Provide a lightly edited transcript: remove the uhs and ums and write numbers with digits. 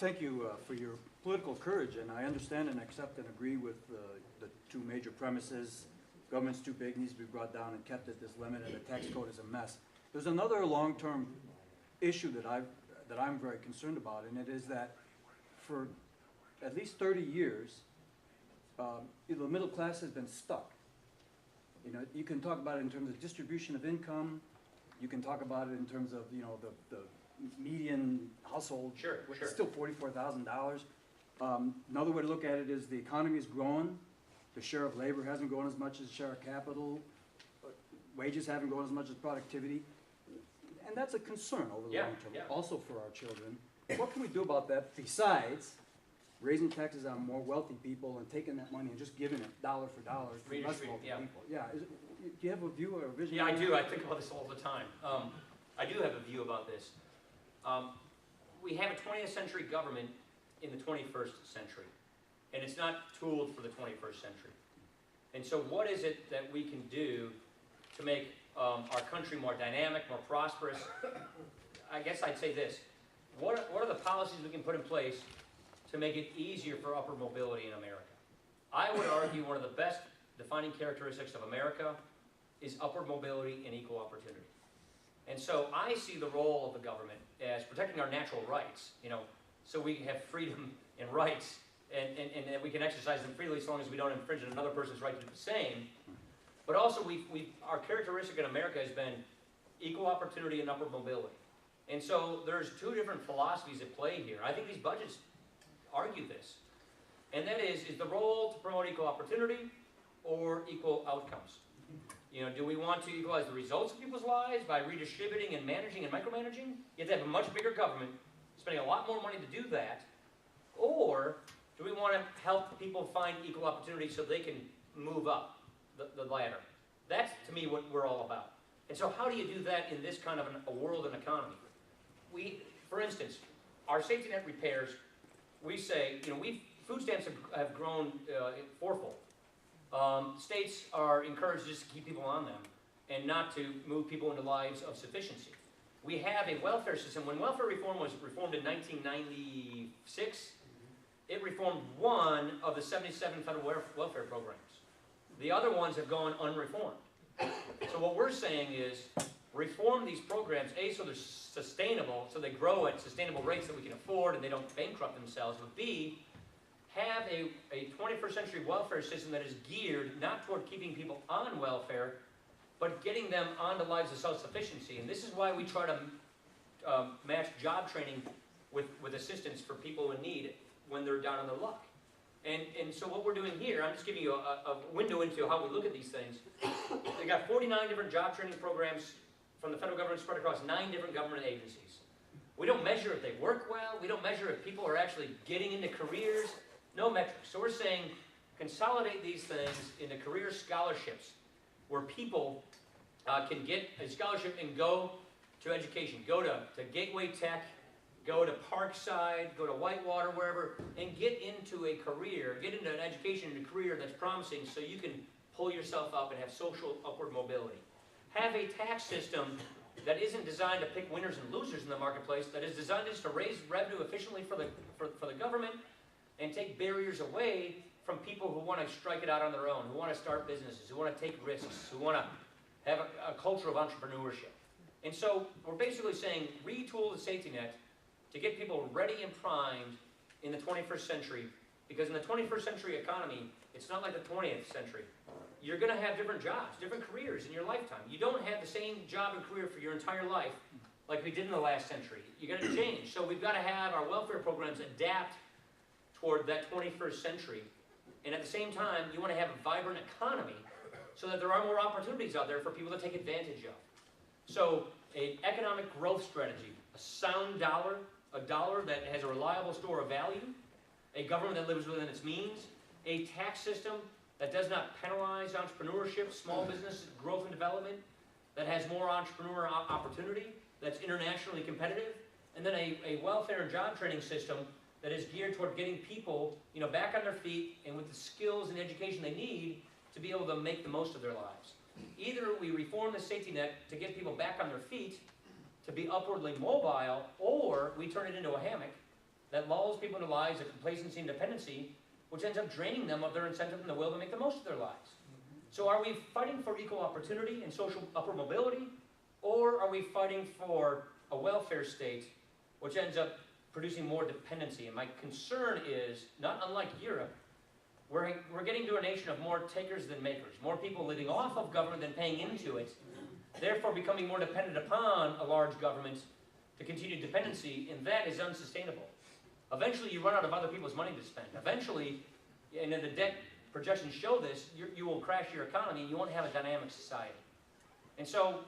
thank you for your political courage, and I understand and accept and agree with the two major premises. Government's too big, needs to be brought down and kept at this limit, and the tax code is a mess. There's another long-term issue that I'm very concerned about, and it is that for at least 30 years, the middle class has been stuck. You know, you can talk about it in terms of distribution of income. You can talk about it in terms of, you know, the median household. Sure. It's still $44,000. Another way to look at it is the economy has grown. The share of labor hasn't grown as much as the share of capital. Wages haven't grown as much as productivity. And that's a concern over the long term, also for our children. What can we do about that besides raising taxes on more wealthy people and taking that money and just giving it dollar for dollar to less wealthy people? Yeah. Do you have a view or a vision? Yeah, I do. I think about this all the time. I do have a view about this. We have a 20th century government in the 21st century, and it's not tooled for the 21st century. And so what is it that we can do to make our country more dynamic, more prosperous? I guess I'd say this. What are the policies we can put in place to make it easier for upward mobility in America? I would argue one of the best defining characteristics of America is upward mobility and equal opportunity. And so I see the role of the government as protecting our natural rights, you know, so we can have freedom and rights, and we can exercise them freely as long as we don't infringe on another person's right to do the same. But also, our characteristic in America has been equal opportunity and upward mobility. And so there's two different philosophies at play here. I think these budgets argue this. And that is the role to promote equal opportunity or equal outcomes? You know, do we want to equalize the results of people's lives by redistributing and managing and micromanaging? You have to have a much bigger government, spending a lot more money to do that. Or do we want to help people find equal opportunity so they can move up the ladder? That's, to me, what we're all about. And so how do you do that in this kind of a world and economy? For instance, our safety net repairs, we say, you know, food stamps have grown fourfold. States are encouraged just to keep people on them and not to move people into lives of sufficiency. We have a welfare system. When welfare reform was reformed in 1996, it reformed one of the 77 federal welfare programs. The other ones have gone unreformed. So what we're saying is reform these programs, A, so they're sustainable, so they grow at sustainable rates that we can afford and they don't bankrupt themselves, but B, have a 21st century welfare system that is geared not toward keeping people on welfare, but getting them onto lives of self-sufficiency. And this is why we try to match job training with assistance for people in need when they're down on their luck. And so what we're doing here, I'm just giving you a window into how we look at these things. They got 49 different job training programs from the federal government spread across 9 different government agencies. We don't measure if they work well. We don't measure if people are actually getting into careers. No metrics. So we're saying consolidate these things into career scholarships where people can get a scholarship and go to education. Go to Gateway Tech, go to Parkside, go to Whitewater, wherever, and get into a career, get into an education and a career that's promising so you can pull yourself up and have social upward mobility. Have a tax system that isn't designed to pick winners and losers in the marketplace, that is designed just to raise revenue efficiently for the government and take barriers away from people who want to strike it out on their own, who want to start businesses, who want to take risks, who want to have a culture of entrepreneurship. And so we're basically saying retool the safety net to get people ready and primed in the 21st century, because in the 21st century economy, it's not like the 20th century. You're going to have different jobs, different careers in your lifetime. You don't have the same job and career for your entire life like we did in the last century. You're going to change. So we've got to have our welfare programs adapt toward that 21st century. And at the same time, you want to have a vibrant economy so that there are more opportunities out there for people to take advantage of. So an economic growth strategy, a sound dollar, a dollar that has a reliable store of value, a government that lives within its means, a tax system that does not penalize entrepreneurship, small business growth and development, that has more entrepreneur opportunity, that's internationally competitive, and then a welfare and job training system that is geared toward getting people, back on their feet and with the skills and education they need to be able to make the most of their lives. Either we reform the safety net to get people back on their feet, to be upwardly mobile, or we turn it into a hammock that lulls people into lives of complacency and dependency, which ends up draining them of their incentive and the will to make the most of their lives. So are we fighting for equal opportunity and social upward mobility, or are we fighting for a welfare state which ends up producing more dependency? And my concern is, not unlike Europe, we're getting to a nation of more takers than makers, more people living off of government than paying into it, therefore becoming more dependent upon a large government to continue dependency, and that is unsustainable. Eventually, you run out of other people's money to spend. Eventually, and the debt projections show this, you will crash your economy and you won't have a dynamic society. And so,